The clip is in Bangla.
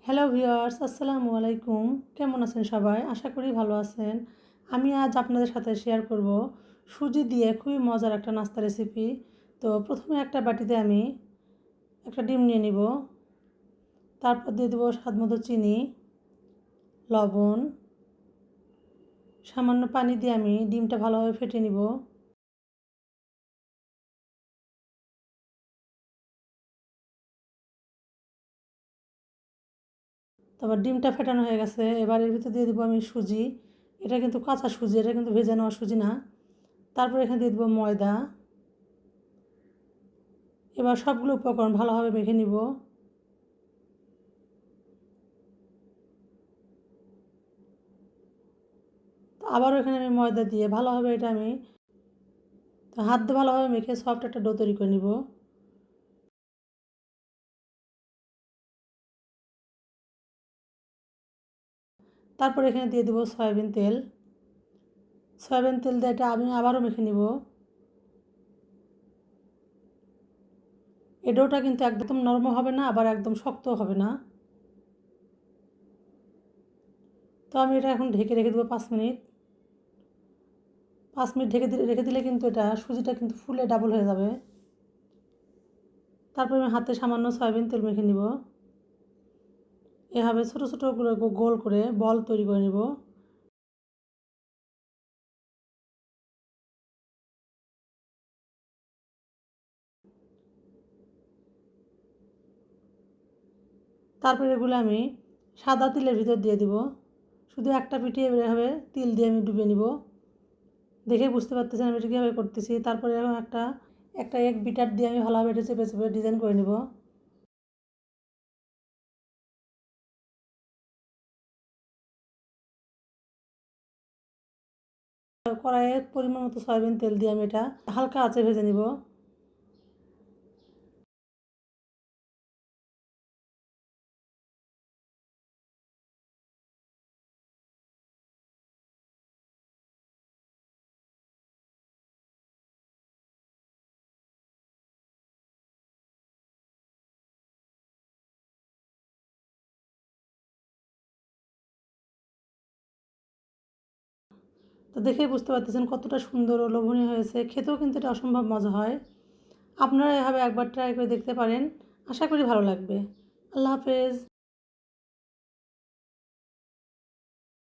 হ্যালো ভিউয়ার্স, আসসালামু আলাইকুম। কেমন আছেন সবাই? আশা করি ভালো আছেন। আমি আজ আপনাদের সাথে শেয়ার করব সুজি দিয়ে খুবই মজার একটা নাস্তা রেসিপি। তো প্রথমে একটা বাটিতে আমি একটা ডিম নিয়ে নিব। তারপর দিয়ে দেবো স্বাদমতো চিনি, লবণ, সামান্য পানি দিয়ে আমি ডিমটা ভালোভাবে ফেটে নিব। তারপর ডিমটা ফেটানো হয়ে গেছে। এবার এর ভিতরে দিয়ে দেবো আমি সুজি। এটা কিন্তু কাঁচা সুজি, এটা কিন্তু ভেজে নেওয়া সুজি না। তারপর এখানে দিয়ে দেবো ময়দা। এবার সবগুলো উপকরণ ভালোভাবে মেখে নিব। আবারও এখানে আমি ময়দা দিয়ে ভালোভাবে এটা আমি হাত দিয়ে ভালোভাবে মেখে সফট একটা ডো তৈরি করে নিব। তারপর এখানে দিয়ে দেবো সয়াবিন তেল। সয়াবিন তেল দিয়ে এটা আমি আবারও মেখে নিব। এই ডোটা কিন্তু একদম নরম হবে না, আবার একদম শক্তও হবে না। তো আমি এটা এখন ঢেকে রেখে দেবো 5 মিনিট। 5 মিনিট রেখে দিলে কিন্তু এটা সুজিটা কিন্তু ফুলে ডাবল হয়ে যাবে। তারপর আমি হাতে সামান্য সয়াবিন তেল মেখে নিব। এভাবে ছোটো ছোটো করে গোল করে বল তৈরি করে নিব। তারপর এগুলো আমি সাদা তিলের ভিতর দিয়ে দিব। শুধু একটা পিঠে এভাবে তিল দিয়ে আমি ডুবিয়ে নিব। দেখে বুঝতে পারতেছেন আমি এটা কীভাবে করতেছি। তারপরে এরকম একটা একটা এগ বিটার দিয়ে আমি ভালোভাবে এটা চেপে চেপে ডিজাইন করে নিব। কড়াইয়ে পরিমাণ মতো সয়াবিন তেল দিয়ে আমি এটা হালকা আঁচে ভেজে নিব। তো দেখেই বুঝতে পারতেছেন কতটা সুন্দর ও লোভনীয় হয়েছে। খেতেও কিন্তু এটা অসম্ভব মজা হয়। আপনারা এভাবে একবার ট্রাই করে দেখতে পারেন। আশা করি ভালো লাগবে। আল্লাহ হাফেজ।